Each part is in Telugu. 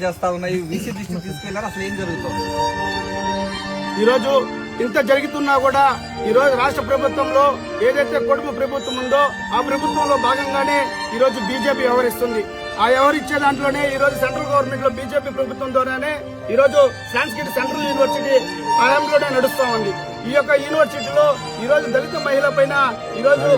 చేస్తా ఉన్నాయి వీసీ దృష్టికి తీసుకెళ్లారు. అసలు ఏం జరుగుతుంది? ఈరోజు ఇంత జరుగుతున్నా కూడా ఈరోజు రాష్ట్ర ప్రభుత్వంలో ఏదైతే కుటుంబ ప్రభుత్వం ఉందో ఆ ప్రభుత్వంలో భాగంగానే ఈరోజు బీజేపీ వ్యవహరిస్తుంది. ఆ వ్యవహరించే దాంట్లోనే ఈరోజు సెంట్రల్ గవర్నమెంట్ లో బీజేపీ ప్రభుత్వం ద్వారానే ఈరోజు సాంస్క్రిట్ సెంట్రల్ యూనివర్సిటీ హయాంలోనే నడుస్తా ఉంది. ఈ యొక్క యూనివర్సిటీలో ఈరోజు దళిత మహిళ పైన ఈరోజు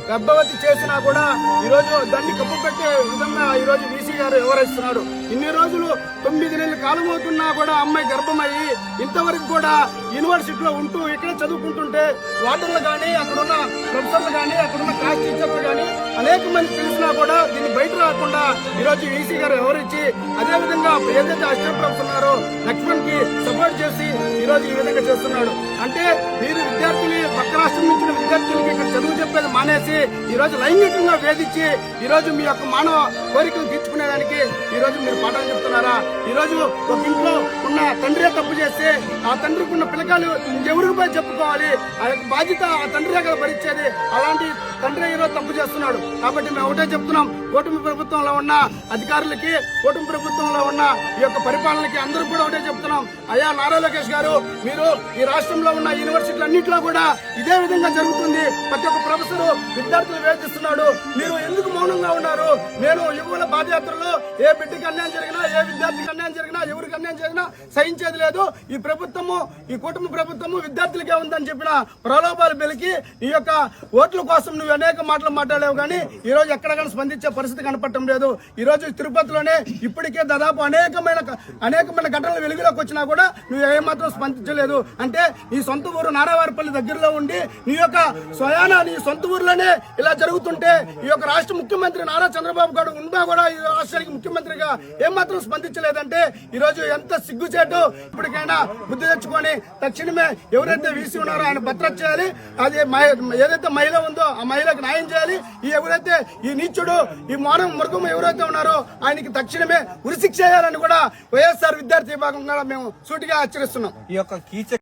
గర్భవతి చేసినా కూడా ఈరోజు దాన్ని కప్పు పెట్టే విధంగా ఈరోజు వీసీ గారు వ్యవహరిస్తున్నారు. ఇన్ని రోజులు 9 నెలల కాలం అవుతున్నా కూడా అమ్మాయి గర్భమయ్యి ఇంతవరకు కూడా యూనివర్సిటీలో ఉంటూ ఇక్కడే చదువుకుంటుంటే వార్డర్లు గానీ అక్కడున్న ప్రొఫెసర్లు గానీ అక్కడున్న క్లాస్ టీచర్లు గానీ అనేక మంది తెలిసినా కూడా దీన్ని బయట రాకుండా ఈరోజు వీసీ గారు వ్యవహరించి అదేవిధంగా ఏదైతే అసిస్టెంట్ ప్రొఫెసర్ ఉన్నారో లక్ష్మణ్ కి సపోర్ట్ చేసి ఈరోజు ఈ విధంగా చేస్తున్నాడు. అంటే మీరు విద్యార్థులు పక్క రాష్ట్రం నుంచి విద్యార్థులకి ఇక్కడ చదువు చెప్పేది మానేసి ఈరోజు లైంగికంగా వేధించి ఈరోజు మీ యొక్క మానవ కోరికలు తీర్చుకునేదానికి ఈరోజు మీరు పాఠాలు చెప్తున్నారా? ఈరోజు ఒక ఇంట్లో ఉన్న తండ్రే తప్పు చేస్తే ఆ తండ్రికి ఉన్న పిల్లకాయలు ఎవరికి పోయి చెప్పుకోవాలి? ఆ యొక్క బాధ్యత ఆ తండ్రే కదా భరించేది. అలాంటి తండ్రి ఈరోజు తప్పు చేస్తున్నాడు. కాబట్టి మేము ఒకటే చెప్తున్నాం, కూటమి ప్రభుత్వంలో ఉన్న అధికారులకి కూటమి ప్రభుత్వంలో ఉన్న ఈ యొక్క పరిపాలనకి అందరూ కూడా ఒకటే చెప్తున్నాం, అయ్యా నారా లోకేష్ గారు, మీరు ఈ రాష్ట్రంలో ఉన్న యూనివర్సిటీలన్నింటిలో కూడా ఇదే విధంగా జరుగుతుంది. ప్రతి ఒక్క ప్రొఫెసర్ విద్యార్థులు వేధిస్తున్నాడు. మీరు ఎందుకు మౌనంగా ఉన్నారు? నేను యువకుల పాదయాత్రలో ఏ బిడ్డకి అన్యాయం జరిగినా, ఏ విద్యార్థికి అన్యాయం జరిగినా, ఎవరికి అన్యాయం జరిగినా సహించేది లేదు. ఈ ప్రభుత్వము, ఈ కుటుంబ ప్రభుత్వము విద్యార్థులకే ఉందని చెప్పిన ప్రలోభాలు వెలికి ఈ యొక్క ఓట్ల కోసం నువ్వు అనేక మాటలు మాట్లాడావు కానీ ఈ రోజు ఎక్కడ కానీ స్పందించే పరిస్థితి కనపడటం లేదు. ఈ రోజు తిరుపతిలోనే ఇప్పటికే దాదాపు అనేకమైన ఘటనలు వెలుగులోకి వచ్చినా కూడా నువ్వు ఏమాత్రం స్పందించలేదు. అంటే నీ సొంత ఊరు నారావారిపల్లి దగ్గరలో ఉండి నీ యొక్క స్వయాన నీ సొంత ఊర్లోనే ఇలా జరుగుతుంటే ఈ యొక్క రాష్ట్ర ముఖ్యమంత్రి నారా చంద్రబాబు గారు ఉన్నా కూడా ఈ రాష్ట్రానికి ముఖ్యమంత్రిగా ఏమాత్రం స్పందించలేదంటే ఈ రోజు ఎంత సిగ్గుచేటు. ఇప్పటికైనా బుద్ధి తెచ్చుకొని తక్షణమే ఎవరైతే వీసీ ఉన్నారో ఆయన భద్రత చేయాలి. అది ఏదైతే మహిళ ఉందో ఆ మహిళకు న్యాయం చేయాలి. ఈ ఎవరైతే ఈ నీచుడు ఈ మానవ మృగం ఎవరైతే ఉన్నారో ఆయనకి తక్షణమే ఉరిశిక్ష చేయాలని కూడా వైఎస్ఆర్ విద్యార్థి విభాగంగా మేము సూటిగా హెచ్చరిస్తున్నాం. ఈ యొక్క